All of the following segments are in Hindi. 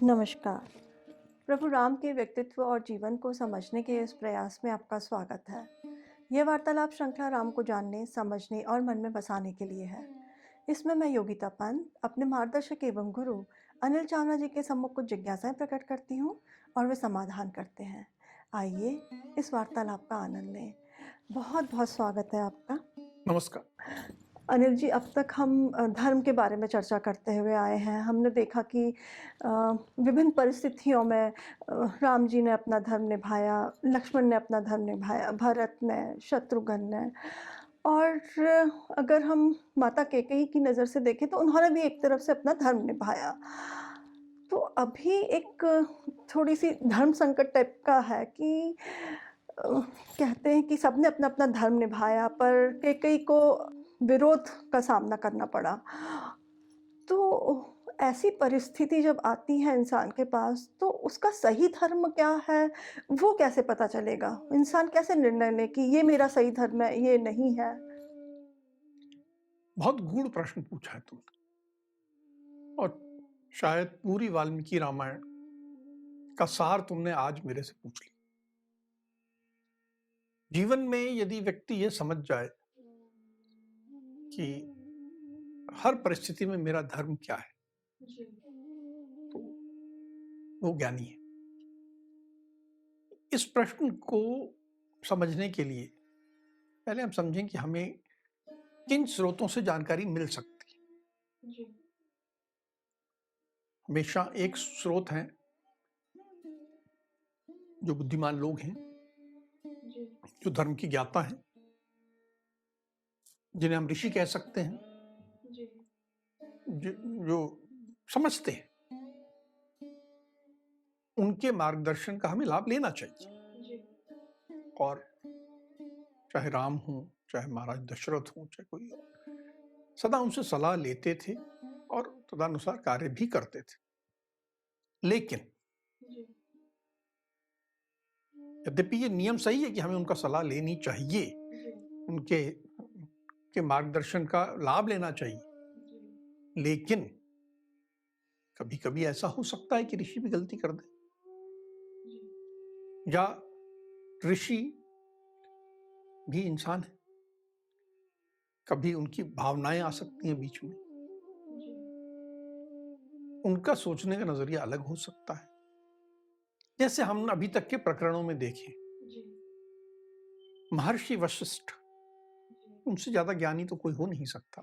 नमस्कार। प्रभु राम के व्यक्तित्व और जीवन को समझने के इस प्रयास में आपका स्वागत है। यह वार्तालाप श्रृंखला राम को जानने, समझने और मन में बसाने के लिए है। इसमें मैं योगिता पंत अपने मार्गदर्शक एवं गुरु अनिल चावला जी के सम्मुख कुछ जिज्ञासाएं प्रकट करती हूँ और वे समाधान करते हैं। आइए इस वार्तालाप का आनंद लें। बहुत बहुत स्वागत है आपका। नमस्कार। अनिल जी, अब तक हम धर्म के बारे में चर्चा करते हुए आए हैं। हमने देखा कि विभिन्न परिस्थितियों में राम जी ने अपना धर्म निभाया, लक्ष्मण ने अपना धर्म निभाया, भरत ने, शत्रुघ्न ने, और अगर हम माता कैकेयी की नज़र से देखें तो उन्होंने भी एक तरफ से अपना धर्म निभाया। तो अभी एक थोड़ी-सी धर्म संकट टाइप का है कि कहते हैं कि सबने अपना-अपना धर्म निभाया, पर कैकेयी को विरोध का सामना करना पड़ा। तो ऐसी परिस्थिति जब आती है इंसान के पास, तो उसका सही धर्म क्या है, वो कैसे पता चलेगा? इंसान कैसे निर्णय ले कि ये मेरा सही धर्म है, ये नहीं है? बहुत गूढ़ प्रश्न पूछा है तुमने, और शायद पूरी वाल्मीकि रामायण का सार तुमने आज मेरे से पूछ लिया। जीवन में यदि व्यक्ति यह समझ जाए कि हर परिस्थिति में मेरा धर्म क्या है, तो वो ज्ञानी है। इस प्रश्न को समझने के लिए पहले हम समझें कि हमें किन स्रोतों से जानकारी मिल सकती है। हमेशा एक स्रोत है जो बुद्धिमान लोग हैं, जो धर्म की ज्ञाता हैं, जिन्हें हम ऋषि कह सकते हैं, जो समझते हैं। उनके मार्गदर्शन का हमें लाभ लेना चाहिए। और चाहे राम हो, चाहे महाराज दशरथ हो, चाहे कोई और, सदा उनसे सलाह लेते थे और तदनुसार कार्य भी करते थे। लेकिन यद्यपि ये नियम सही है कि हमें उनका सलाह लेनी चाहिए, उनके मार्गदर्शन का लाभ लेना चाहिए, लेकिन कभी कभी ऐसा हो सकता है कि ऋषि भी गलती कर दे, या ऋषि भी इंसान है। कभी उनकी भावनाएं आ सकती हैं बीच में, उनका सोचने का नजरिया अलग हो सकता है। जैसे हम अभी तक के प्रकरणों में देखें, महर्षि वशिष्ठ, उनसे ज्यादा ज्ञानी तो कोई हो नहीं सकता।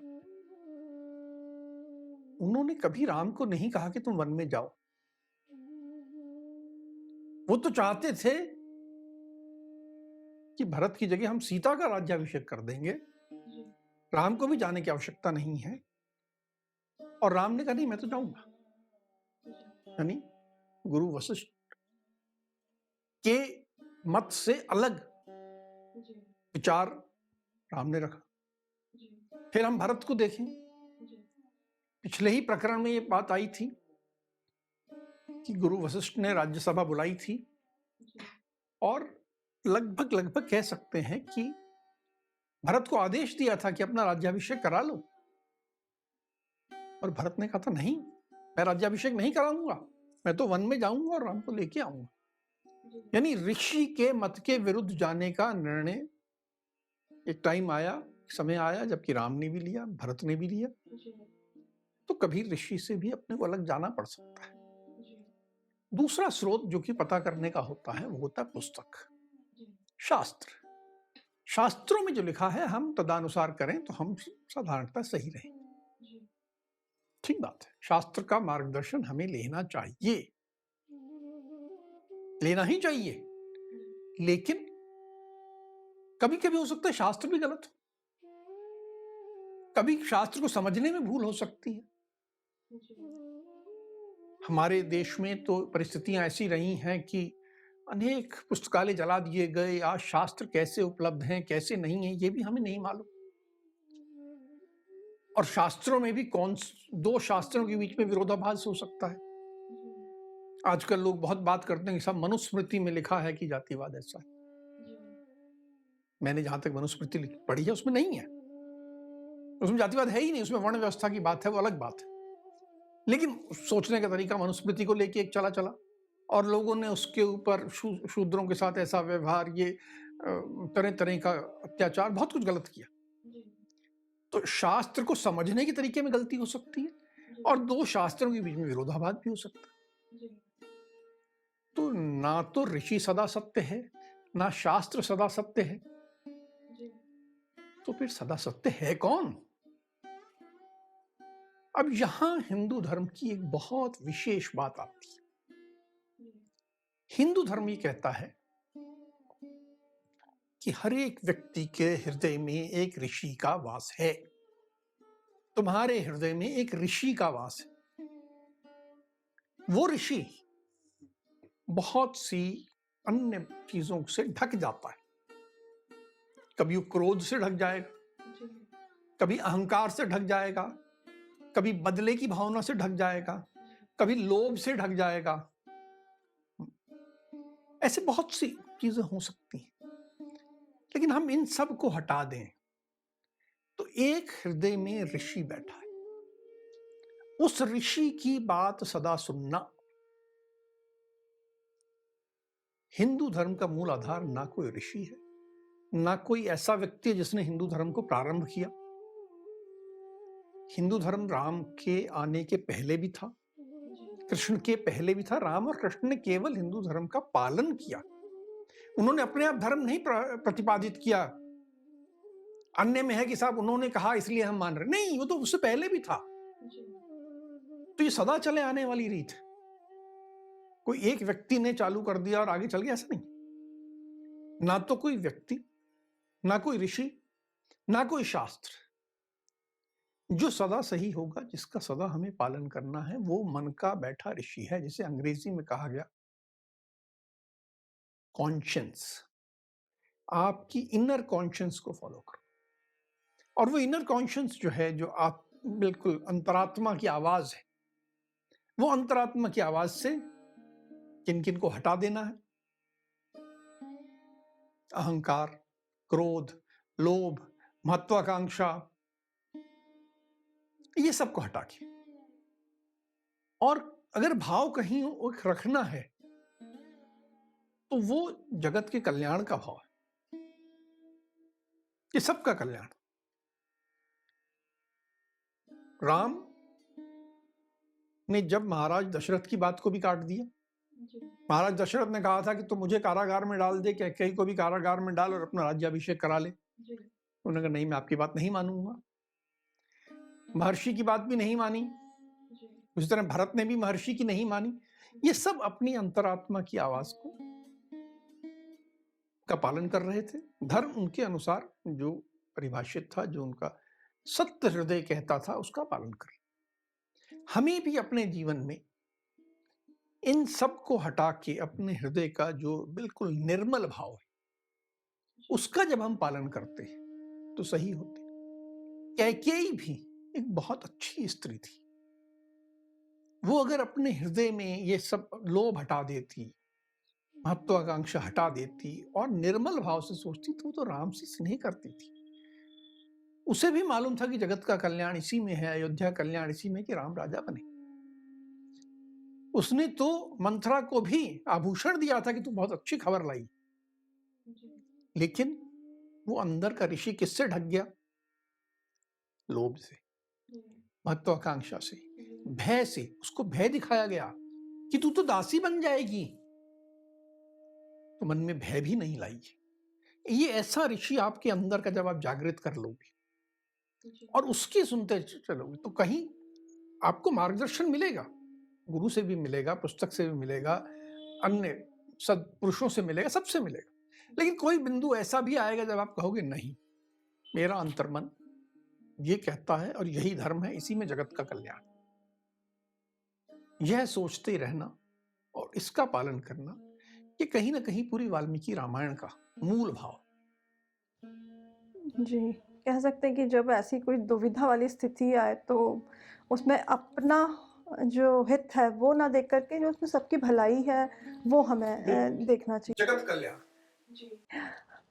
उन्होंने कभी राम को नहीं कहा कि तुम वन में जाओ। वो तो चाहते थे कि भरत की जगह हम सीता का राज्याभिषेक कर देंगे, राम को भी जाने की आवश्यकता नहीं है। और राम ने कहा नहीं, मैं तो जाऊंगा। यानी गुरु वशिष्ठ के मत से अलग विचार राम ने रखा। फिर हम भरत को देखें, पिछले ही प्रकरण में ये बात आई थी कि गुरु वशिष्ठ ने राज्यसभा बुलाई थी और लगभग कह सकते हैं कि भरत को आदेश दिया था कि अपना राज्याभिषेक करा लो, और भरत ने कहा था नहीं, मैं राज्याभिषेक नहीं कराऊंगा, मैं तो वन में जाऊंगा और राम को लेके आऊंगा। यानी ऋषि के मत के विरुद्ध जाने का निर्णय एक टाइम आया, समय आया जबकि राम ने भी लिया, भरत ने भी लिया। तो कभी ऋषि से भी अपने को अलग जाना पड़ सकता है। दूसरा स्रोत जो कि पता करने का होता है वो होता है पुस्तक, शास्त्र। शास्त्रों में जो लिखा है हम तदानुसार करें तो हम साधारणतः सही रहें। ठीक बात है, शास्त्र का मार्गदर्शन हमें लेना चाहिए, लेना ही चाहिए। लेकिन कभी कभी हो सकता है शास्त्र भी गलत हो, कभी शास्त्र को समझने में भूल हो सकती है। हमारे देश में तो परिस्थितियां ऐसी रही हैं कि अनेक पुस्तकालय जला दिए गए। आज शास्त्र कैसे उपलब्ध हैं, कैसे नहीं है, ये भी हमें नहीं मालूम। और शास्त्रों में भी दो शास्त्रों के बीच में विरोधाभास हो सकता है। आजकल लोग बहुत बात करते हैं कि सब मनुस्मृति में लिखा है कि जातिवाद ऐसा है। मैंने जहां तक मनुस्मृति पढ़ी है उसमें नहीं है। उसमें जातिवाद है ही नहीं, उसमें वर्ण व्यवस्था की बात है, वो अलग बात है। लेकिन सोचने का तरीका मनुस्मृति को लेके एक चला चला और लोगों ने उसके ऊपर शूद्रों के साथ ऐसा व्यवहार, ये तरह तरह का अत्याचार, बहुत कुछ गलत किया। तो शास्त्र को समझने के तरीके में गलती हो सकती है और दो शास्त्रों के बीच में विरोधाभास भी हो सकता है। तो ना तो ऋषि सदा सत्य है, ना शास्त्र सदा सत्य है, तो फिर सदा सत्य है कौन? अब यहां हिंदू धर्म की एक बहुत विशेष बात आती है। हिंदू धर्म ये कहता है कि हर एक व्यक्ति के हृदय में एक ऋषि का वास है। तुम्हारे हृदय में एक ऋषि का वास है। वो ऋषि बहुत सी अन्य चीजों से ढक जाता है। कभी वो क्रोध से ढक जाएगा, कभी अहंकार से ढक जाएगा, कभी बदले की भावना से ढक जाएगा, कभी लोभ से ढक जाएगा। ऐसे बहुत सी चीजें हो सकती हैं। लेकिन हम इन सब को हटा दें तो एक हृदय में ऋषि बैठा है। उस ऋषि की बात सदा सुनना। हिंदू धर्म का मूल आधार ना कोई ऋषि है, ना कोई ऐसा व्यक्ति है जिसने हिंदू धर्म को प्रारंभ किया। हिंदू धर्म राम के आने के पहले भी था, कृष्ण के पहले भी था। राम और कृष्ण ने केवल हिंदू धर्म का पालन किया। उन्होंने अपने आप धर्म नहीं प्रतिपादित किया। अन्य में है कि साहब उन्होंने कहा इसलिए हम मान रहे, नहीं, वो तो उससे पहले भी था। तो ये सदा चले आने वाली रीत है। कोई एक व्यक्ति ने चालू कर दिया और आगे चल गया, ऐसा नहीं। ना तो कोई व्यक्ति, ना कोई ऋषि, ना कोई शास्त्र। जो सदा सही होगा, जिसका सदा हमें पालन करना है, वो मन का बैठा ऋषि है, जिसे अंग्रेजी में कहा गया कॉन्शियंस। आपकी इनर कॉन्शियंस को फॉलो करो। और वो इनर कॉन्शियंस जो है, जो आप बिल्कुल अंतरात्मा की आवाज है, वो अंतरात्मा की आवाज से किन किन को हटा देना है? अहंकार, क्रोध, लोभ, महत्वाकांक्षा, ये सब को हटा के, और अगर भाव कहीं रखना है तो वो जगत के कल्याण का भाव है, कि सबका कल्याण। राम ने जब महाराज दशरथ की बात को भी काट दिया, महाराज दशरथ ने कहा था कि तू मुझे कारागार में डाल दे, कैकेयी को भी कारागार में डाल और अपना राज्याभिषेक करा ले। उन्होंने कहा नहीं, मैं आपकी बात नहीं मानूंगा। महर्षि की बात भी नहीं मानी। उसी तरह भरत ने भी महर्षि की नहीं मानी। ये सब अपनी अंतरात्मा की आवाज का पालन कर रहे थे। धर्म उनके अनुसार जो परिभाषित था, जो उनका सत्य हृदय कहता था, उसका पालन करें। हमें भी अपने जीवन में इन सब को हटा के अपने हृदय का जो बिल्कुल निर्मल भाव है, उसका जब हम पालन करते हैं तो सही होते। कैकेयी भी एक बहुत अच्छी स्त्री थी। वो अगर अपने हृदय में ये सब लोभ हटा देती, महत्वाकांक्षा हटा देती और निर्मल भाव से सोचती, तो राम से स्नेह करती थी। उसे भी मालूम था कि जगत का कल्याण इसी में है, अयोध्या कल्याण इसी में, कि राम राजा बने। उसने तो मंथरा को भी आभूषण दिया था कि तू बहुत अच्छी खबर लाई। लेकिन वो अंदर का ऋषि किससे ढक गया? लोभ से, महत्वाकांक्षा से, भय से। उसको भय दिखाया गया कि तू तो दासी बन जाएगी, तो मन में भय भी नहीं लाई। ये ऐसा ऋषि आपके अंदर का जब आप जागृत कर लोगे और उसकी सुनते चलोगे, तो कहीं आपको मार्गदर्शन मिलेगा। गुरु से भी मिलेगा, पुस्तक से भी मिलेगा, अन्य सत्पुरुषों से मिलेगा, सबसे मिलेगा। लेकिन कोई बिंदु ऐसा भी आएगा जब आप कहोगे नहीं, मेरा अंतर्मन ये कहता है और यही धर्म है, इसी में जगत का कल्याण। यह सोचते रहना और इसका पालन करना, ये कहीं ना कहीं पूरी वाल्मीकि रामायण का मूल भाव। जी, कह सकते हैं कि जब ऐसी कोई दुविधा वाली स्थिति आए तो उसमें अपना जो हित है वो ना देख करके जो उसमें सबकी भलाई है वो हमें देखना चाहिए। जगत कल्याण। जी।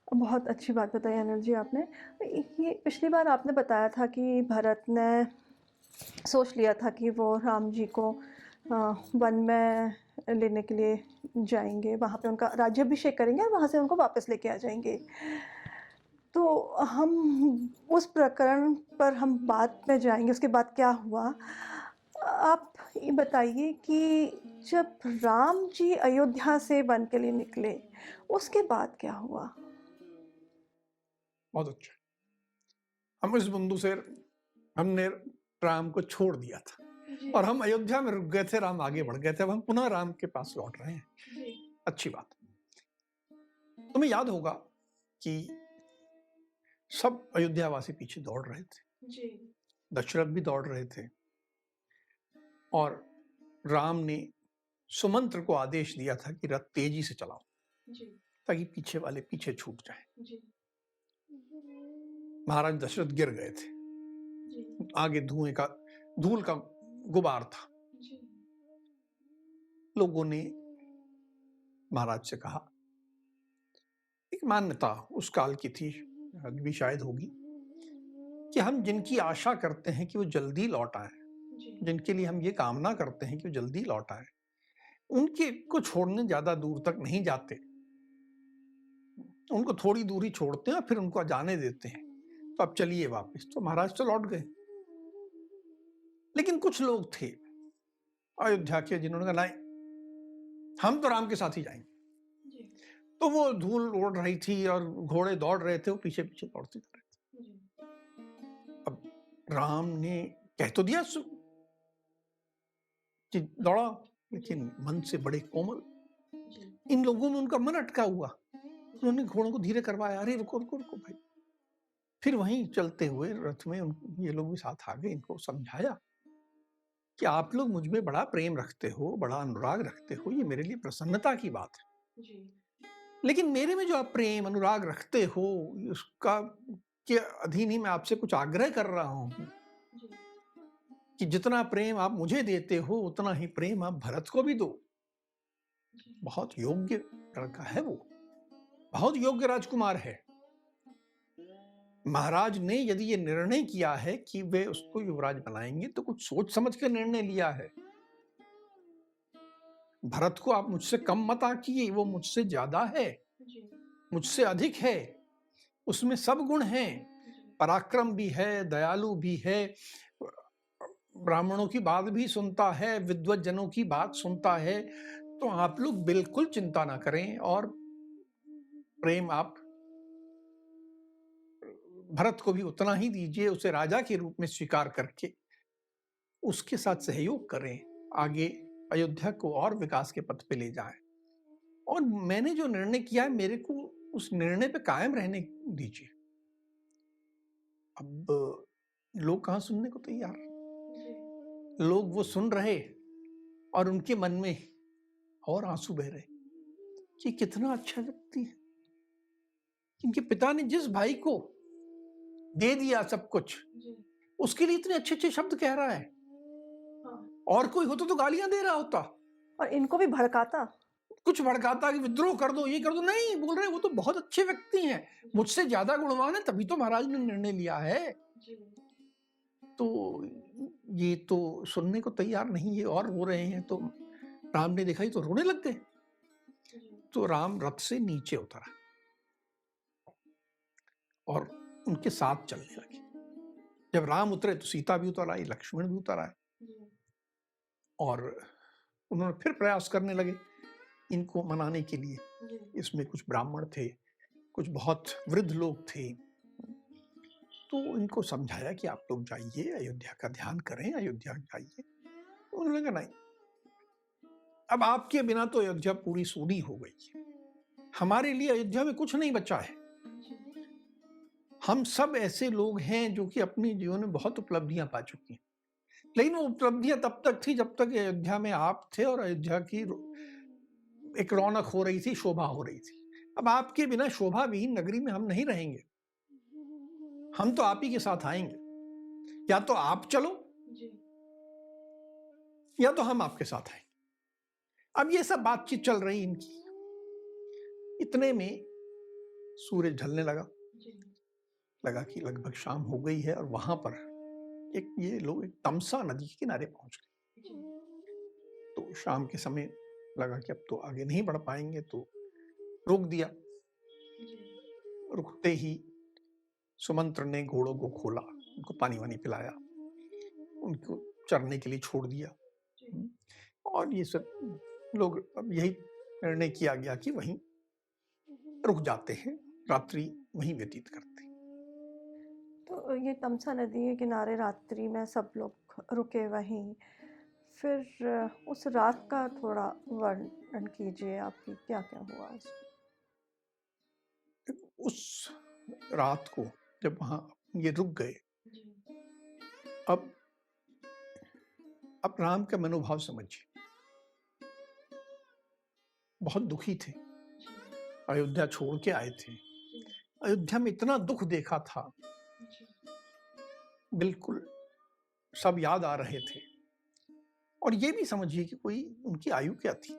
बहुत अच्छी बात बताई अनिल जी आपने। ये पिछली बार आपने बताया था कि भरत ने सोच लिया था कि वो राम जी को वन में लेने के लिए जाएँगे, वहाँ पे उनका राज्याभिषेक करेंगे और वहाँ से उनको वापस लेके आ जाएँगे। तो हम उस प्रकरण पर हम बाद में जाएँगे, उसके बाद क्या हुआ? आप ये बताइए कि जब राम जी अयोध्या से वन के लिए निकले, उसके बाद क्या हुआ? बहुत अच्छा। हम इस बिंदु से हमने राम को छोड़ दिया था जी, और हम अयोध्या में रुक गए थे, राम आगे बढ़ गए थे, अब हम पुनः राम के पास लौट रहे हैं। जी, अच्छी बात। तुम्हें याद होगा कि सब अयोध्यावासी पीछे दौड़ रहे थे, जी, दशरथ भी दौड़ रहे थे और राम ने सुमंत्र को आदेश दिया था कि रथ तेजी से चलाओ जी, ताकि पीछे वाले पीछे छूट जाएं। जी, महाराज दशरथ गिर गए थे, जी, आगे धूल का गुबार था। जी, लोगों ने महाराज से कहा, एक मान्यता उस काल की थी, अभी भी शायद होगी, कि हम जिनकी आशा करते हैं कि वो जल्दी लौट आए, जी, जिनके लिए हम ये कामना करते हैं कि वो जल्दी लौट आए, उनके को छोड़ने ज्यादा दूर तक नहीं जाते, उनको थोड़ी दूरी छोड़ते हैं और फिर उनको जाने देते हैं। तो अब चलिए वापस। तो महाराज तो लौट गए, लेकिन कुछ लोग थे अयोध्या के जिन्होंने कहा नहीं, हम तो राम के साथ ही जाएंगे। जी, तो वो धूल उड़ रही थी और घोड़े दौड़ रहे थे, वो पीछे पीछे दौड़ते जा रहे थे। जी, अब राम ने कह तो दिया कि दौड़ा, लेकिन मन से बड़े कोमल। जी, इन लोगों में उनका मन अटका हुआ, उन्होंने घोड़ों को धीरे करवाया, अरे रुको रुको रुको भाई। फिर वहीं चलते हुए रथ में ये लोग भी साथ आ गए, इनको समझाया कि आप लोग मुझ में बड़ा प्रेम रखते हो, बड़ा अनुराग रखते हो, ये मेरे लिए प्रसन्नता की बात है। जी, लेकिन मेरे में जो आप प्रेम अनुराग रखते हो, उसका के अधीन ही मैं आपसे कुछ आग्रह कर रहा हूँ जी, कि जितना प्रेम आप मुझे देते हो उतना ही प्रेम आप भरत को भी दो। जी, बहुत योग्य लड़का है वो, बहुत योग्य राजकुमार है। महाराज ने यदि ये निर्णय किया है कि वे उसको युवराज बनाएंगे तो कुछ सोच समझ कर निर्णय लिया है। भरत को आप मुझसे कम मत आंकिए, वो मुझसे ज्यादा है, जी, मुझसे अधिक है, उसमें सब गुण हैं, जी, पराक्रम भी है, दयालु भी है, ब्राह्मणों की बात भी सुनता है, विद्वत जनों की बात सुनता है। तो आप लोग बिल्कुल चिंता ना करें और प्रेम आप भरत को भी उतना ही दीजिए, उसे राजा के रूप में स्वीकार करके उसके साथ सहयोग करें, आगे अयोध्या को और विकास के पथ पे ले जाएं। और मैंने जो निर्णय किया है, मेरे को उस निर्णय पे कायम रहने दीजिए। अब लोग कहाँ सुनने को तैयार, जी, लोग वो सुन रहे और उनके मन में और आंसू बह रहे कि कितना अच्छा व्यक्ति है, इनके पिता ने जिस भाई को दे दिया सब कुछ, जी, उसके लिए इतने अच्छे अच्छे शब्द कह रहा है। हाँ, और कोई होता तो गालियां दे रहा होता, और इनको भी भड़काता। कुछ भड़काता कि विद्रोह कर दो, ये कर दो। नहीं, बोल रहे वो तो बहुत अच्छे व्यक्ति हैं, मुझसे ज्यादा गुणवान है, तभी तो महाराज ने निर्णय लिया है। जी, तो ये तो सुनने को तैयार नहीं, ये और रो रहे हैं। तो राम ने देखा ही तो रोने लग गए। जी, तो राम रथ से नीचे उतरा और उनके साथ चलने लगे। जब राम उतरे तो सीता भी उतर आई, लक्ष्मण भी उतर आए जी, और उन्होंने फिर प्रयास करने लगे इनको मनाने के लिए। जी, इसमें कुछ ब्राह्मण थे, कुछ बहुत वृद्ध लोग थे। तो इनको समझाया कि आप लोग जाइए, अयोध्या का ध्यान करें, अयोध्या जाइए। उन्होंने कहा नहीं, अब आपके बिना तो अयोध्या पूरी सूनी हो गई है, हमारे लिए अयोध्या में कुछ नहीं बचा है। जी, हम सब ऐसे लोग हैं जो कि अपने जीवन में बहुत उपलब्धियां पा चुके हैं, लेकिन वो उपलब्धियां तब तक थी जब तक अयोध्या में आप थे और अयोध्या की एक रौनक हो रही थी, शोभा हो रही थी। अब आपके बिना शोभा विहीन नगरी में हम नहीं रहेंगे, हम तो आप ही के साथ आएंगे। या तो आप चलो जी, या तो हम आपके साथ आएंगे। अब ये सब बातचीत चल रही इनकी। इतने में सूरज ढलने लगा, जी, लगा कि लगभग शाम हो गई है और वहां पर ये लोग एक तमसा नदी के किनारे पहुंच गए। जी, तो शाम के समय लगा कि अब तो आगे नहीं बढ़ पाएंगे, तो रोक दिया। जी, रुकते ही सुमंत्र ने घोड़ों को खोला, उनको पानी वानी पिलाया, उनको चरने के लिए छोड़ दिया। जी, और ये सब लोग, अब यही निर्णय किया गया कि वहीं रुक जाते हैं, रात्रि वहीं व्यतीत करते हैं। तो ये तमसा नदी के किनारे रात्रि में सब लोग रुके वहीं। फिर उस रात का थोड़ा वर्णन कीजिए आपकी क्या-क्या हुआ उसमें? उस रात को जब वहां ये रुक गए, जी, अब राम का मनोभाव समझिए। बहुत दुखी थे, जी, अयोध्या छोड़ के आए थे, जी, अयोध्या में इतना दुख देखा था, जी, बिल्कुल सब याद आ रहे थे। और ये भी समझिए कि कोई उनकी आयु क्या थी,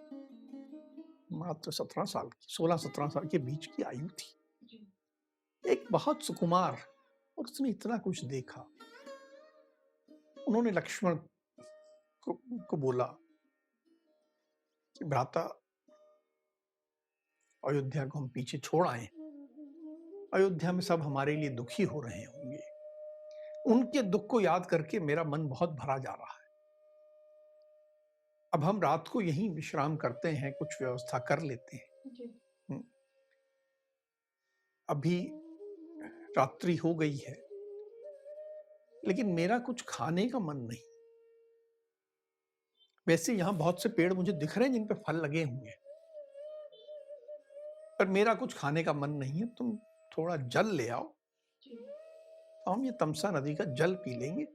मात्र 17 साल की, 16-17 साल के बीच की आयु थी। जी, एक बहुत सुकुमार, और उसने इतना कुछ देखा। उन्होंने लक्ष्मण को बोला कि भ्राता, अयोध्या को हम पीछे छोड़ आए, अयोध्या में सब हमारे लिए दुखी हो रहे होंगे, उनके दुख को याद करके मेरा मन बहुत भरा जा रहा है। अब हम रात को यहीं विश्राम करते हैं, कुछ व्यवस्था कर लेते हैं। जी, हम्म, अभी रात्रि हो गई है, लेकिन मेरा कुछ खाने का मन नहीं। वैसे यहाँ बहुत से पेड़ मुझे दिख रहे हैं जिन पे फल लगे हुए हैं, पर मेरा कुछ खाने का मन नहीं है। तुम थोड़ा जल ले आओ, जी, तो हम ये तमसा नदी का जल पी लेंगे,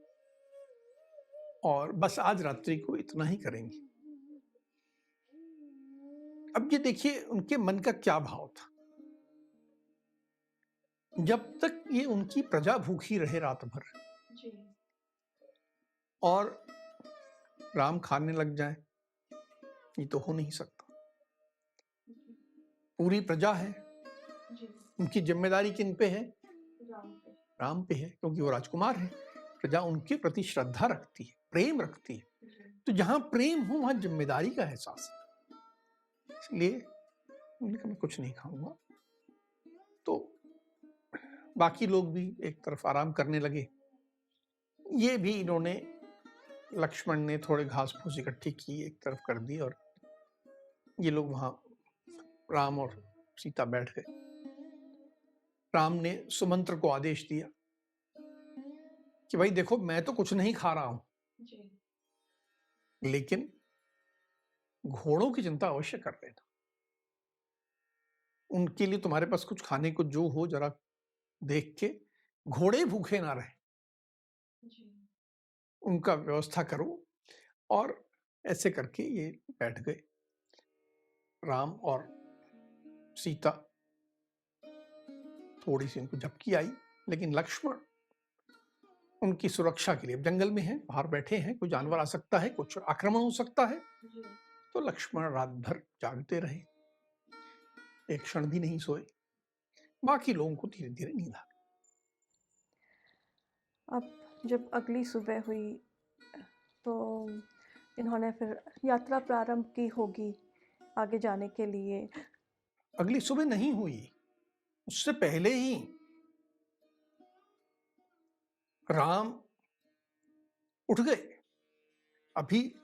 और बस आज रात्रि को इतना ही करेंगे। अब ये देखिए उनके मन का क्या भाव था। जब तक ये उनकी प्रजा भूखी रहे रात भर, जी, और राम खाने लग जाए, ये तो हो नहीं सकता। पूरी प्रजा है, जी, उनकी जिम्मेदारी किन पे है? राम पे, राम पे है, क्योंकि वो राजकुमार है। प्रजा उनके प्रति श्रद्धा रखती है, प्रेम रखती है। जी, तो जहां प्रेम हो वहां जिम्मेदारी का एहसास है। इसलिए उन्होंने कहा मैं कुछ नहीं खाऊंगा। तो बाकी लोग भी एक तरफ आराम करने लगे। ये भी इन्होंने, लक्ष्मण ने थोड़े घास फूस इकट्ठी की, एक तरफ कर दी, और ये लोग वहां, राम और सीता बैठ गए। राम ने सुमंत्र को आदेश दिया कि भाई देखो, मैं तो कुछ नहीं खा रहा हूं, जी, लेकिन घोड़ों की चिंता अवश्य कर लेना। उनके लिए तुम्हारे पास कुछ खाने को जो हो जरा देख के, घोड़े भूखे ना रहे, जी, उनका व्यवस्था करो। और ऐसे करके ये बैठ गए, राम और सीता। थोड़ी सी उनको झपकी आई, लेकिन लक्ष्मण उनकी सुरक्षा के लिए, अब जंगल में है, बाहर बैठे हैं, कोई जानवर आ सकता है, कुछ आक्रमण हो सकता है, जी, तो लक्ष्मण रात भर जागते रहे, एक क्षण भी नहीं सोए। बाकी लोगों को धीरे धीरे नींद आ अब जब अगली सुबह हुई तो इन्होंने फिर यात्रा प्रारंभ की होगी आगे जाने के लिए। गई। अगली सुबह नहीं हुई, उससे पहले ही राम उठ गए। अभी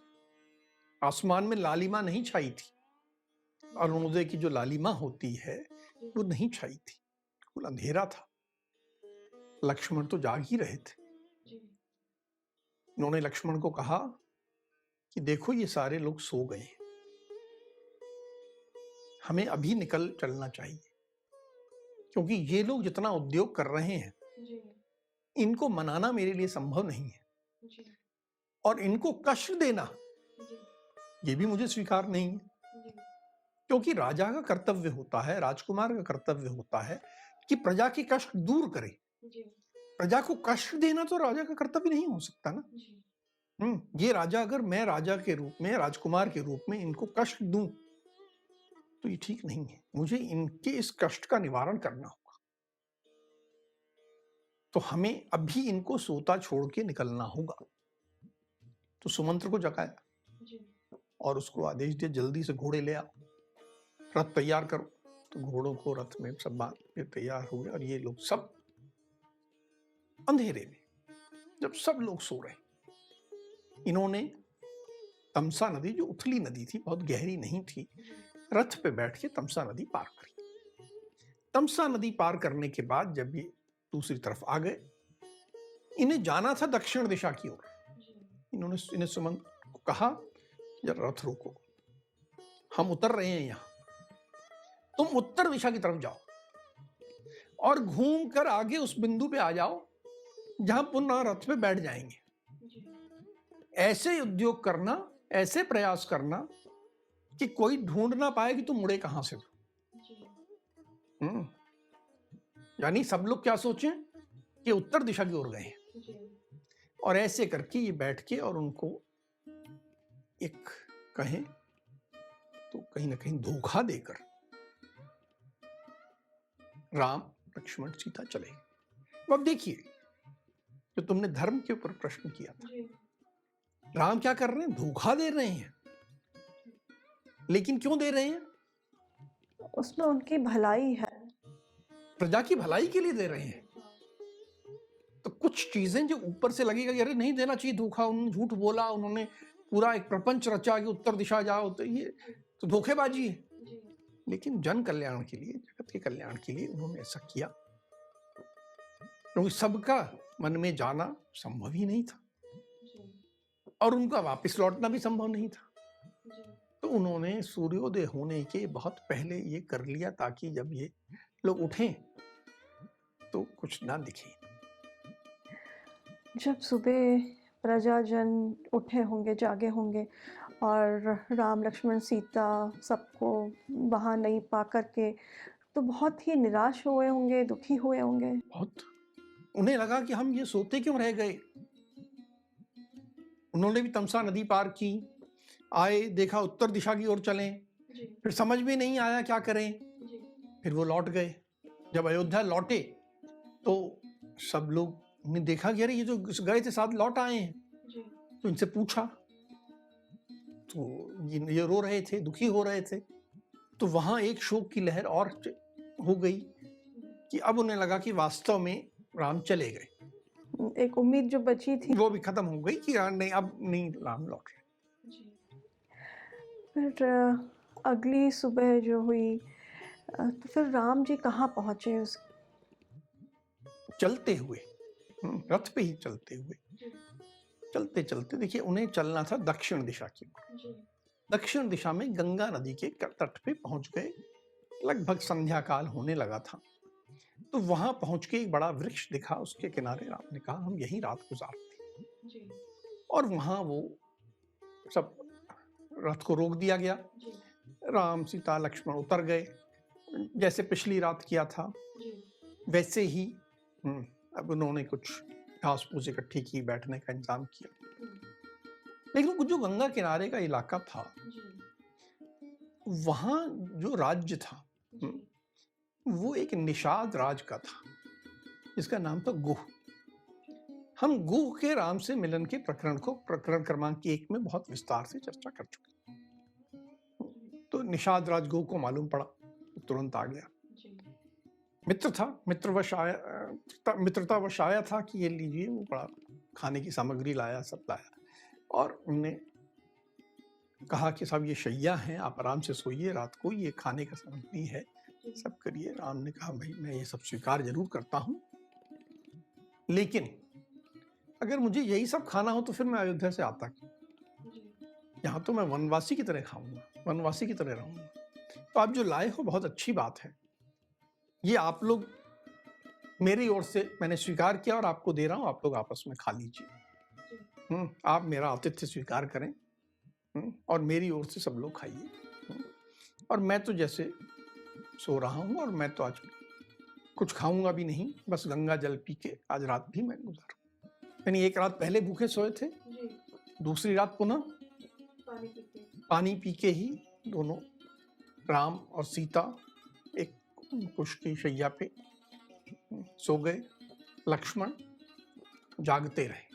आसमान में लालिमा नहीं छाई थी, अरुणोदय की जो लालिमा होती है वो नहीं छाई थी, बिल्कुल अंधेरा था। लक्ष्मण तो जाग ही रहे थे। जी, उन्होंने लक्ष्मण को कहा कि देखो ये सारे लोग सो गए हैं, हमें अभी निकल चलना चाहिए, क्योंकि ये लोग जितना उद्योग कर रहे हैं, जी, इनको मनाना मेरे लिए संभव नहीं है, जी, और इनको कष्ट देना जी, ये भी मुझे स्वीकार नहीं है। जी, क्योंकि राजा का कर्तव्य होता है, राजकुमार का कर्तव्य होता है कि प्रजा के कष्ट दूर करे। जी, प्रजा को कष्ट देना तो राजा का कर्तव्य नहीं हो सकता ना। जी, ये राजा, अगर मैं राजा के रूप में, राजकुमार के रूप में इनको कष्ट दूं, तो ये ठीक नहीं है, मुझे इनके इस कष्ट का निवारण करना होगा। तो हमें अभी इनको सोता छोड़ के निकलना होगा। तो सुमंत्र को जगाया जी। और उसको आदेश दिया, जल्दी से घोड़े ले आओ, रथ तैयार करो। तो घोड़ों को रथ में सब बांध के तैयार हो गए और ये लोग सब अंधेरे में, जब सब लोग सो रहे, इन्होंने तमसा नदी, जो उथली नदी थी, बहुत गहरी नहीं थी, रथ पे बैठ के तमसा नदी पार करी। तमसा नदी पार करने के बाद जब ये दूसरी तरफ आ गए, इन्हें जाना था दक्षिण दिशा की ओर। इन्हें सुमंत को कहा, जरा रथ रोको, हम उतर रहे हैं यहाँ, तुम उत्तर दिशा की तरफ जाओ और घूम कर आगे उस बिंदु पे आ जाओ जहां पुनः रथ पे बैठ जाएंगे। ऐसे उद्योग करना, ऐसे प्रयास करना कि कोई ढूंढ ना पाए कि तुम मुड़े कहां से हो। यानी सब लोग क्या सोचें कि उत्तर दिशा की ओर गए हैं। और ऐसे करके ये बैठ के और उनको एक कहें तो कहीं ना कहीं धोखा देकर राम लक्ष्मण सीता चले। अब देखिए, जो तुमने धर्म के ऊपर प्रश्न किया था, राम क्या कर रहे हैं? धोखा दे रहे हैं। लेकिन क्यों दे रहे हैं? उसमें उनकी भलाई है, प्रजा की भलाई के लिए दे रहे हैं। तो कुछ चीजें जो ऊपर से लगेगा कि अरे नहीं देना चाहिए धोखा, उन्होंने झूठ बोला, उन्होंने पूरा एक प्रपंच रचा कि उत्तर दिशा जाओ, तो ये तो धोखेबाजी है। लेकिन जन कल्याण के लिए, जगत के कल्याण के लिए उन्होंने ऐसा किया, क्योंकि सबका मन में जाना संभव ही नहीं था और उनका वापस लौटना भी संभव नहीं था। तो उन्होंने सूर्योदय होने के बहुत पहले ये कर लिया, ताकि जब ये लोग उठें तो कुछ ना दिखे। जब सुबह प्रजाजन उठे होंगे, जागे होंगे और राम लक्ष्मण सीता सबको वहाँ नहीं पा करके तो बहुत ही निराश हुए होंगे, दुखी हुए होंगे। बहुत, उन्हें लगा कि हम ये सोते क्यों रह गए। उन्होंने भी तमसा नदी पार की, आए, देखा उत्तर दिशा की ओर चलें, फिर समझ में नहीं आया क्या करें, फिर वो लौट गए। जब अयोध्या लौटे तो सब लोग ने देखा कि अरे ये जो गए थे साथ लौट आए हैं। तो इनसे पूछा तो ये रो रहे थे, दुखी हो रहे थे। तो वहां एक शोक की लहर और हो गई कि अब उन्हें लगा कि वास्तव में राम चले गए। एक उम्मीद जो बची थी वो भी खत्म हो गई कि नहीं, अब नहीं राम लौट रहे। फिर अगली सुबह जो हुई तो फिर राम जी कहाँ पहुँचे? उस चलते हुए, रथ पे ही चलते हुए, चलते चलते देखिए, उन्हें चलना था दक्षिण दिशा की ओर। दक्षिण दिशा में गंगा नदी के तट पे पहुंच गए। लगभग संध्या काल होने लगा था। तो वहां पहुंच के एक बड़ा वृक्ष दिखा, उसके किनारे राम ने कहा हम यहीं रात गुजारते हैं। और वहां वो सब रथ को रोक दिया गया। राम सीता लक्ष्मण उतर गए, जैसे पिछली रात किया था वैसे ही। अब उन्होंने कुछ घास फूस इकट्ठी की, बैठने का इंतजाम किया। लेकिन जो गंगा किनारे का इलाका था, वहां जो राज्य था वो एक निषाद राज का था, जिसका नाम था गुह। हम गुह के राम से मिलन के प्रकरण को प्रकरण क्रमांक 1 में बहुत विस्तार से चर्चा कर चुके। तो निषाद राज गुह को मालूम पड़ा, तुरंत आ गया। मित्र था, मित्रतावश आया था कि ये लीजिए, वो बड़ा खाने की सामग्री लाया, सब लाया। और उन्होंने कहा कि साहब ये शैया हैं, आप आराम से सोइए, रात को ये खाने का सामग्री है, सब करिए। राम ने कहा भाई मैं ये सब स्वीकार जरूर करता हूँ, लेकिन अगर मुझे यही सब खाना हो तो फिर मैं अयोध्या से आता क्यों? यहाँ तो मैं वनवासी की तरह खाऊंगा, वनवासी की तरह रहूंगा। तो आप जो लाए हो बहुत अच्छी बात है, ये आप लोग मेरी ओर से मैंने स्वीकार किया और आपको दे रहा हूं, आप लोग आपस में खा लीजिए। आप मेरा आतिथ्य स्वीकार करें और मेरी ओर से सब लोग खाइए। और मैं तो जैसे सो रहा हूं, और मैं तो आज कुछ खाऊंगा भी नहीं, बस गंगा जल पी के आज रात भी मैं गुजारूं। यानी एक रात पहले भूखे सोए थे, दूसरी रात पुनः पानी पी के ही दोनों राम और सीता एक कुश की शैया पे सो गए। लक्ष्मण जागते रहे।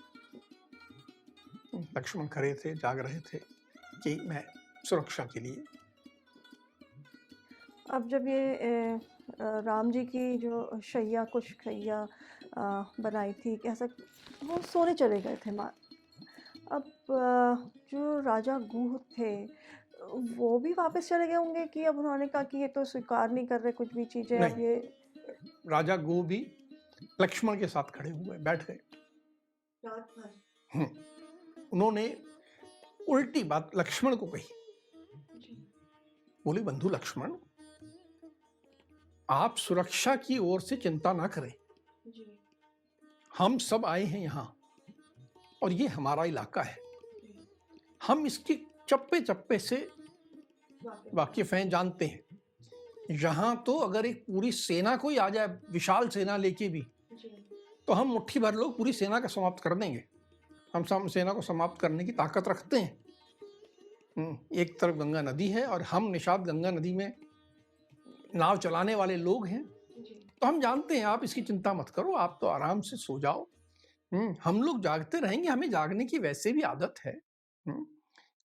लक्ष्मण खड़े थे, जाग रहे थे कि मैं सुरक्षा के लिए। अब जब ये राम जी की जो शैया कुछ शैया बनाई थी, कैसा वो सोने चले गए थे माँ। अब जो राजा गुह थे वो भी वापस चले गए होंगे कि अब उन्होंने कहा कि ये तो स्वीकार नहीं कर रहे कुछ भी चीज़ें, अब नहीं, ये राजा गो भी लक्ष्मण के साथ खड़े हुए बैठ गए। रात भर। हम्म, उन्होंने उल्टी बात लक्ष्मण को कही। जी बोले, बंधु लक्ष्मण, आप सुरक्षा की ओर से चिंता ना करें। जी हम सब आए हैं यहाँ और ये हमारा इलाका है। जी हम इसकी चप्पे चप्पे से वाकई वाकिफ हैं, जानते हैं। यहाँ तो अगर एक पूरी सेना कोई आ जाए, विशाल सेना लेके भी, जी तो हम मुट्ठी भर लोग पूरी सेना का समाप्त कर देंगे। हम सेना को समाप्त करने की ताकत रखते हैं। एक तरफ गंगा नदी है और हम निषाद गंगा नदी में नाव चलाने वाले लोग हैं। जी तो हम जानते हैं, आप इसकी चिंता मत करो, आप तो आराम से सो जाओ। हम लोग जागते रहेंगे, हमें जागने की वैसे भी आदत है।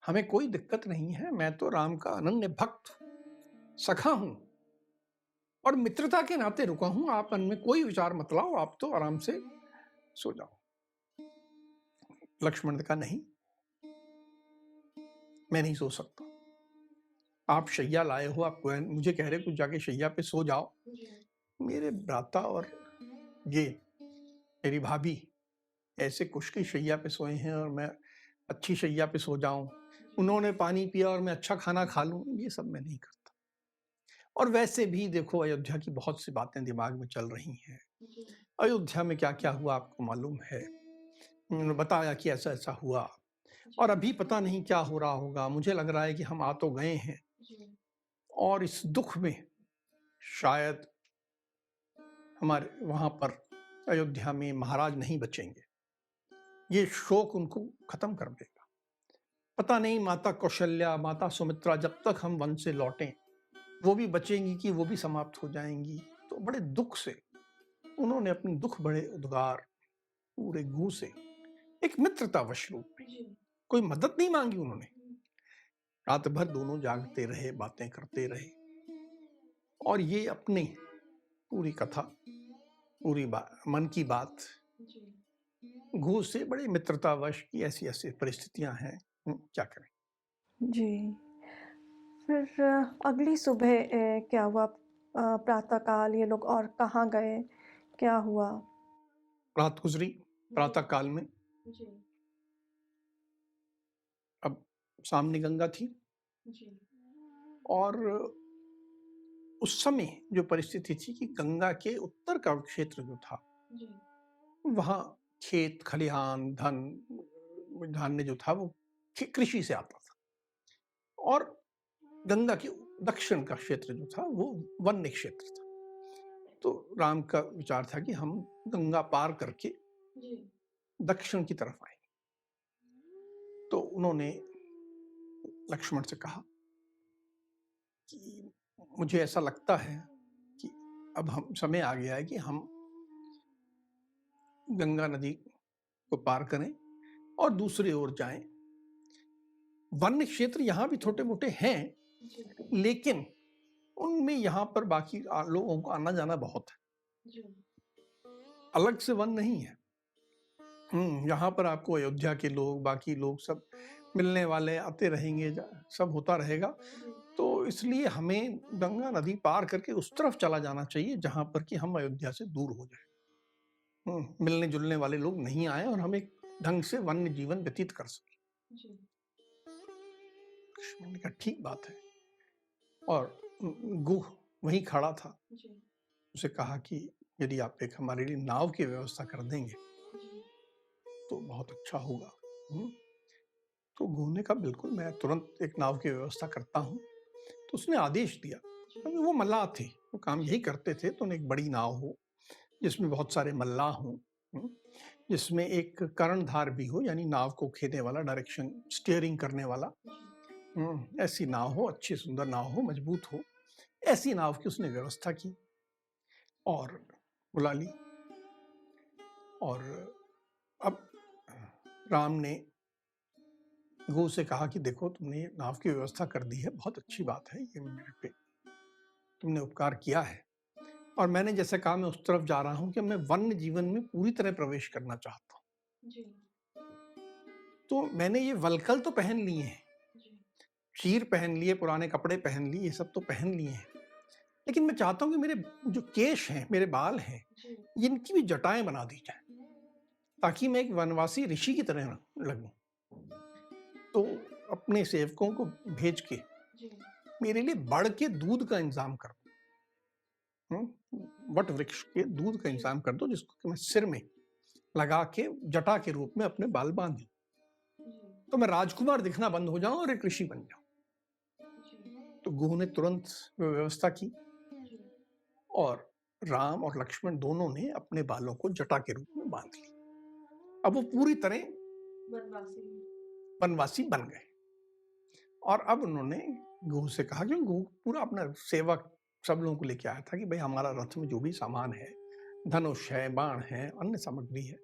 हमें कोई दिक्कत नहीं है। मैं तो राम का अनन्य भक्त सखा हूं और मित्रता के नाते रुका हूं। आप मन में कोई विचार मत लाओ, आप तो आराम से सो जाओ। लक्ष्मण ने कहा, नहीं, मैं नहीं सो सकता। आप शैया लाए हो, आप मुझे कह रहे कुछ जाके शैया पे सो जाओ। जी मेरे भ्राता और ये मेरी भाभी ऐसे कुश की शैया पे सोए हैं और मैं अच्छी शैया पे सो जाऊं, उन्होंने पानी पिया और मैं अच्छा खाना खा लूं, ये सब मैं नहीं करता। और वैसे भी देखो, अयोध्या की बहुत सी बातें दिमाग में चल रही हैं। जी अयोध्या में क्या क्या हुआ आपको मालूम है। उन्होंने बताया कि ऐसा ऐसा हुआ और अभी पता नहीं क्या हो रहा होगा। मुझे लग रहा है कि हम आ तो गए हैं जी और इस दुख में शायद हमारे वहां पर अयोध्या में महाराज नहीं बचेंगे। ये शोक उनको खत्म कर देगा। पता नहीं माता कौशल्या, माता सुमित्रा जब तक हम वन से लौटें वो भी बचेंगी कि वो भी समाप्त हो जाएंगी। तो बड़े दुख से उन्होंने अपनी दुख बड़े उद्गार पूरे गुह से एक मित्रतावश रूप में, जी कोई मदद नहीं मांगी उन्होंने। रात भर दोनों जागते रहे, बातें करते रहे और ये अपनी पूरी कथा, पूरी मन की बात जी गुह से बड़े मित्रतावश की ऐसी ऐसी परिस्थितियां हैं। क्या करें। जी। फिर अगली सुबह क्या हुआ? प्रातःकाल ये लोग और कहाँ गए? क्या हुआ? रात गुजरी। प्रातः काल में जी अब सामने गंगा थी जी और उस समय जो परिस्थिति थी कि गंगा के उत्तर का क्षेत्र जो था जी वहां खेत खलिहान धन धान्य जो था वो कृषि से आता था और गंगा के दक्षिण का क्षेत्र जो था वो वन्य क्षेत्र था। तो राम का विचार था कि हम गंगा पार करके जी दक्षिण की तरफ आएंगे। तो उन्होंने लक्ष्मण से कहा कि मुझे ऐसा लगता है कि अब हम समय आ गया है कि हम गंगा नदी को पार करें और दूसरी ओर जाएं। वन्य क्षेत्र यहाँ भी छोटे मोटे हैं जी लेकिन उनमें यहाँ पर बाकी लोगों को आना जाना बहुत है, जी अलग से वन नहीं है। यहाँ पर आपको अयोध्या के लोग, बाकी लोग सब मिलने वाले, आते रहेंगे, सब होता रहेगा। जी तो इसलिए हमें गंगा नदी पार करके उस तरफ चला जाना चाहिए जहाँ पर कि हम अयोध्या से दूर हो जाए, मिलने जुलने वाले लोग नहीं आए और हम एक ढंग से वन्य जीवन व्यतीत कर सके। जी लक्ष्मण ने कहा, ठीक बात है। और गुह वहीं खड़ा था। जी उसे कहा कि यदि आप एक हमारे लिए नाव की व्यवस्था कर देंगे जी तो बहुत अच्छा होगा। तो गुह ने कहा, बिल्कुल, मैं तुरंत एक नाव की व्यवस्था करता हूँ। तो उसने आदेश दिया, क्योंकि वो मल्लाह थे, वो काम यही करते थे। तो एक बड़ी नाव हो जिसमें बहुत सारे मल्लाह हों, जिसमें एक कर्णधार भी हो, यानी नाव को खेने वाला, डायरेक्शन स्टीयरिंग करने वाला, ऐसी नाव हो, अच्छी सुंदर नाव हो, मजबूत हो, ऐसी नाव की उसने व्यवस्था की और बुला ली। और अब राम ने गो से कहा कि देखो, तुमने नाव की व्यवस्था कर दी है, बहुत अच्छी बात है, ये मेरे पे तुमने उपकार किया है। और मैंने जैसे कहा, मैं उस तरफ जा रहा हूं कि मैं वन्य जीवन में पूरी तरह प्रवेश करना चाहता हूं। जी। तो मैंने ये वल्कल तो पहन लिए हैं, जी। चीर पहन लिए, पुराने कपड़े पहन लिए, ये सब तो पहन लिए हैं, लेकिन मैं चाहता हूं कि मेरे जो केश हैं, मेरे बाल हैं, जी। इनकी भी जटाएं बना दी जाए, ताकि मैं एक वनवासी ऋषि की तरह लगूं। तो अपने सेवकों को भेज के जी। मेरे लिए बढ़ के दूध का इंतजाम कर दो, वट वृक्ष के दूध का जी। इंतजाम कर दो, जिसको कि मैं सिर में लगा के जटा के रूप में अपने बाल बांध दूं, जी। तो मैं राजकुमार दिखना बंद हो जाऊं और एक ऋषि बन जाऊं। जी। तो गुह ने तुरंत व्यवस्था की जी। और राम और लक्ष्मण दोनों ने अपने बालों को जटा के रूप में बांध लिया। अब वो पूरी तरह वनवासी। वनवासी बन गए। और अब उन्होंने गुह से कहा, कि गुह पूरा अपना सेवक सब लोगों को लेके आया था कि भाई, हमारा रथ में जो भी सामान है, धनुष है, बाण है, अन्य सामग्री है,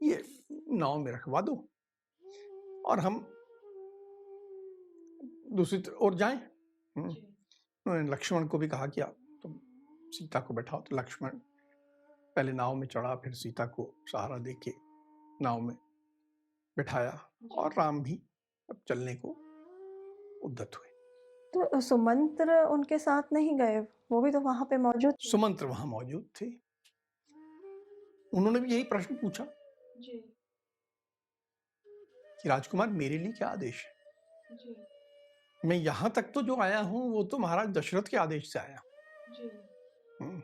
ये नाव में रखवा दो और हम दूसरी ओर जाएं। जी। उन्होंने लक्ष्मण को भी कहा कि आप तुम सीता को बैठाओ। तो लक्ष्मण पहले नाव में चढ़ा, फिर सीता को सहारा देके नाव में बिठाया जी। और राम भी अब चलने को उद्यत हुए। तो सुमंत्र उनके साथ नहीं गए, वो भी तो वहाँ पे मौजूद थे। सुमंत्र वहां मौजूद थे। उन्होंने भी यही प्रश्न पूछा जी। कि राजकुमार, मेरे लिए क्या आदेश है? जी। मैं यहां तक तो जो आया हूं, वो तो महाराज दशरथ के आदेश से आया जी। हूं।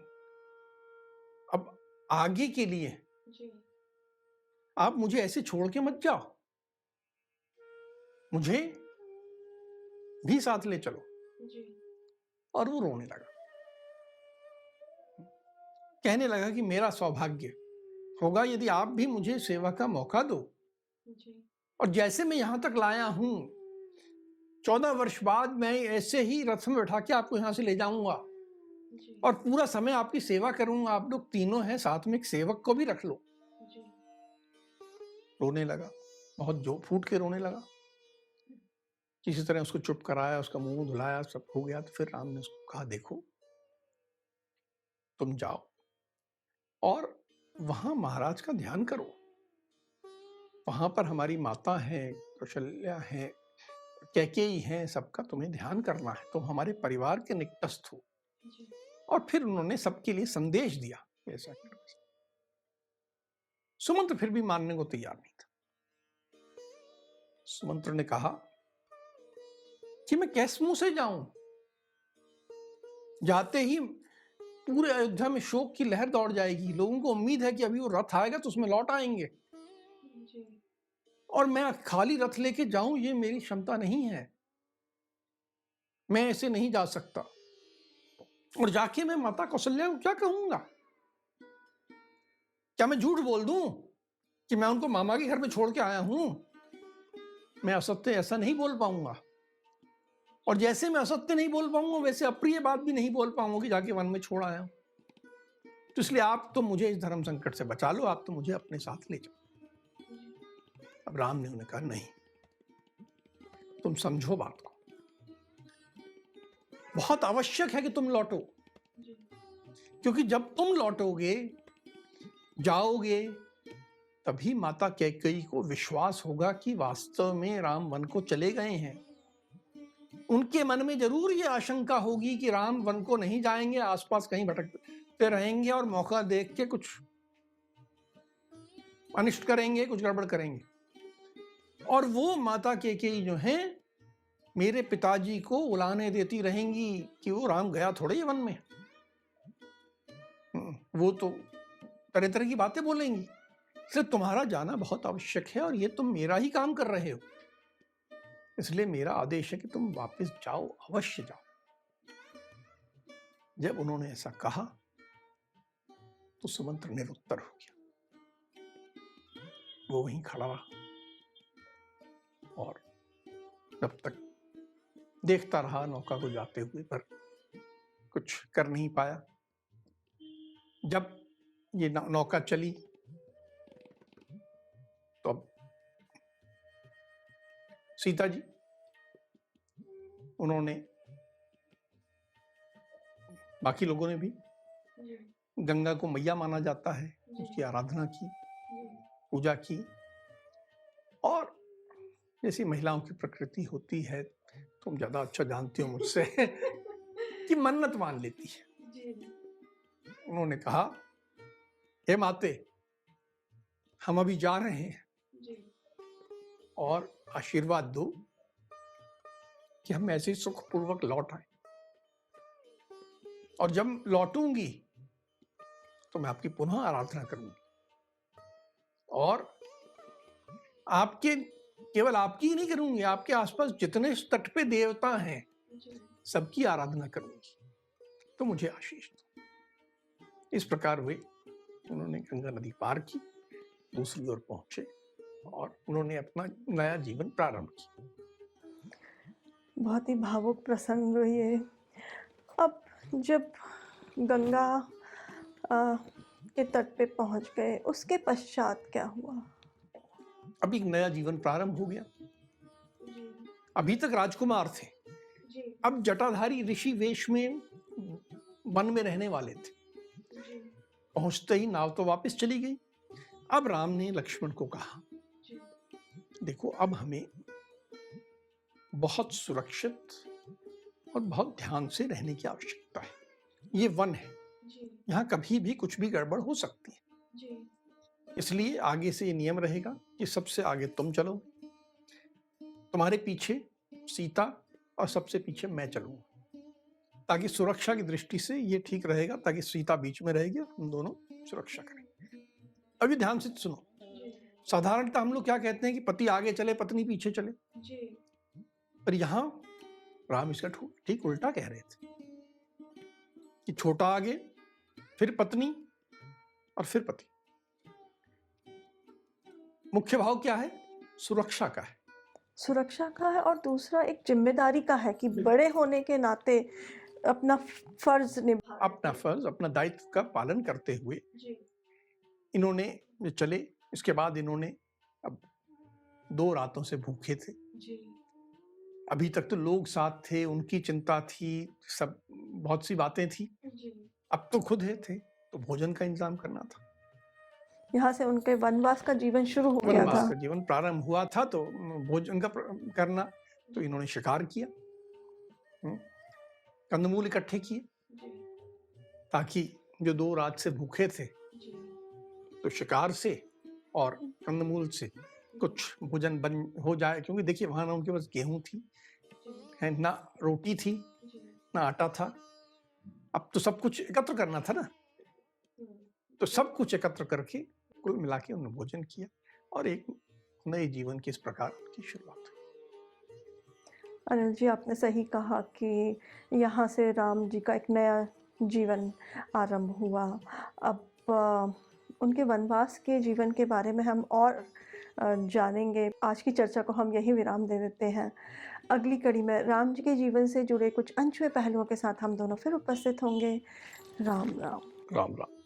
अब आगे के लिए जी। आप मुझे ऐसे छोड़ के मत जाओ, मुझे भी साथ ले चलो। जी। और वो रोने लगा, कहने लगा कि मेरा सौभाग्य होगा यदि आप भी मुझे सेवा का मौका दो। जी। और जैसे मैं यहां तक लाया हूं, 14 वर्ष बाद मैं ऐसे ही रथ में बैठा के आपको यहां से ले जाऊंगा जी। और पूरा समय आपकी सेवा करूंगा। आप लोग तीनों हैं, साथ में एक सेवक को भी रख लो। जी। रोने लगा, बहुत जो फूट के रोने लगा। किसी तरह उसको चुप कराया, उसका मुंह धुलाया, सब हो गया। तो फिर राम ने उसको कहा, देखो, तुम जाओ और वहां महाराज का ध्यान करो। वहां पर हमारी माता है, कौशल्या है, कैकेयी है, सबका तुम्हें ध्यान करना है। तुम हमारे परिवार के निकटस्थ हो। जी। और फिर उन्होंने सबके लिए संदेश दिया, ऐसा करो। सुमंत्र फिर भी मानने को तैयार नहीं था। सुमंत्र ने कहा कि मैं कैसे मुंह से जाऊं? जाते ही पूरे अयोध्या में शोक की लहर दौड़ जाएगी। लोगों को उम्मीद है कि अभी वो रथ आएगा तो उसमें लौट आएंगे, जी। और मैं खाली रथ लेके जाऊं, ये मेरी क्षमता नहीं है। मैं ऐसे नहीं जा सकता। और जाके मैं माता कौशल्या को क्या कहूंगा? क्या मैं झूठ बोल दूं कि मैं उनको मामा के घर में छोड़ के आया हूं? मैं असत्य ऐसा नहीं बोल पाऊंगा। और जैसे मैं असत्य नहीं बोल पाऊंगा, वैसे अप्रिय बात भी नहीं बोल पाऊंगा कि जाके वन में छोड़ आया हूं। तो इसलिए आप तो मुझे इस धर्म संकट से बचा लो, आप तो मुझे अपने साथ ले जाओ। अब राम ने उन्हें कहा, नहीं, तुम समझो बात को, बहुत आवश्यक है कि तुम लौटो। जी। क्योंकि जब तुम लौटोगे, जाओगे, तभी माता कैकेयी को विश्वास होगा कि वास्तव में राम वन को चले गए हैं। उनके मन में जरूर ये आशंका होगी कि राम वन को नहीं जाएंगे, आसपास कहीं भटकते रहेंगे और मौका देख के कुछ अनिष्ट करेंगे, कुछ गड़बड़ करेंगे। और वो माता कैकेयी जो है, मेरे पिताजी को उलाने देती रहेंगी कि वो राम गया थोड़े ही वन में। वो तो तरह तरह की बातें बोलेंगी। इसलिए तुम्हारा जाना बहुत आवश्यक है, और ये तुम मेरा ही काम कर रहे हो, इसलिए मेरा आदेश है कि तुम वापस जाओ, अवश्य जाओ। जब उन्होंने ऐसा कहा तो सुमंत्र निरुत्तर हो गया। वो वहीं खड़ा रहा और जब तक देखता रहा नौका को जाते हुए, पर कुछ कर नहीं पाया। जब ये नौका चली तो अब सीता जी, उन्होंने, बाकी लोगों ने भी जी, गंगा को मैया माना जाता है, जी, उसकी आराधना की, जी, पूजा की, और जैसी महिलाओं की प्रकृति होती है, तुम ज्यादा अच्छा जानती हो मुझसे, कि मन्नत मान लेती है। जी, उन्होंने कहा, हे माते, हम अभी जा रहे हैं जी, और आशीर्वाद दो कि हम ऐसे ही सुखपूर्वक लौट आए, और जब लौटूंगी तो मैं आपकी पुनः आराधना करूंगी, और आपके, केवल आपकी ही नहीं करूंगी, आपके आसपास जितने तट पे देवता हैं जी, सबकी आराधना करूंगी, तो मुझे आशीष दो। इस प्रकार वे, उन्होंने गंगा नदी पार की, दूसरी ओर पहुंचे और उन्होंने अपना नया जीवन प्रारंभ किया। बहुत ही भावुक प्रसंग ये। अब जब गंगा अ, के तट पे पहुंच गए, उसके पश्चात क्या हुआ? अब एक नया जीवन प्रारंभ हो गया। जी, अभी तक राजकुमार थे, जी, अब जटाधारी ऋषि वेश में वन में रहने वाले थे। जी, पहुंचते ही नाव तो वापस चली गई। अब राम ने लक्ष्मण को कहा, जी, देखो अब हमें बहुत सुरक्षित और बहुत ध्यान से रहने की आवश्यकता है। ये वन है, जी, यहाँ कभी भी कुछ भी गड़बड़ हो सकती है, जी, इसलिए आगे से ये नियम रहेगा कि सबसे आगे तुम चलो, तुम्हारे पीछे सीता, और सबसे पीछे मैं चलूंगा, ताकि सुरक्षा की दृष्टि से ये ठीक रहेगा, ताकि सीता बीच में रहेगी और हम दोनों सुरक्षा करेंगे। अभी ध्यान से सुनो, जी, साधारणतः हम लोग क्या कहते हैं कि पति आगे चले पत्नी पीछे चले, जी, पर यहाँ राम इसका ठीक उल्टा कह रहे थे कि छोटा आगे, फिर पत्नी, और फिर पति। मुख्य भाव क्या है? सुरक्षा का है। सुरक्षा का है, और दूसरा एक जिम्मेदारी का है कि बड़े होने के नाते अपना फर्ज निभा। अपना फर्ज, अपना दायित्व का पालन करते हुए जी, इन्होंने ये चले। इसके बाद इन्होंने अब 2 रातों से भूखे थे। जी, अभी तक तो लोग साथ थे, उनकी चिंता थी, सब बहुत सी बातें थी। जी, अब तो खुद है थे, तो भोजन का इंतजाम करना था। यहाँ से उनके वनवास का जीवन शुरू हो गया वनवास था। का जीवन प्रारंभ हुआ था, तो भोजन का करना, तो इन्होंने शिकार किया, कंदमूल इकट्ठे किए, जी, ताकि जो 2 रात से भूखे थे, जी, तो शिकार से और कंदमूल से कुछ भोजन बन हो जाए, क्योंकि देखिए वहां ना उनके पास गेहूं थी, जी, है ना रोटी थी, जी, ना आटा था। अब तो सब कुछ एकत्र करना था ना, हम्म, तो सब कुछ एकत्र करके कुल मिला के उन्होंने भोजन किया, और एक नए जीवन की इस प्रकार की शुरुआत हुई। अनिल जी, आपने सही कहा कि यहाँ से राम जी का एक नया जीवन आरंभ हुआ। अब उनके वनवास के जीवन के बारे में हम और जानेंगे। आज की चर्चा को हम यहीं विराम दे देते हैं। अगली कड़ी में राम जी के जीवन से जुड़े कुछ अनछुए पहलुओं के साथ हम दोनों फिर उपस्थित होंगे। राम राम। राम राम।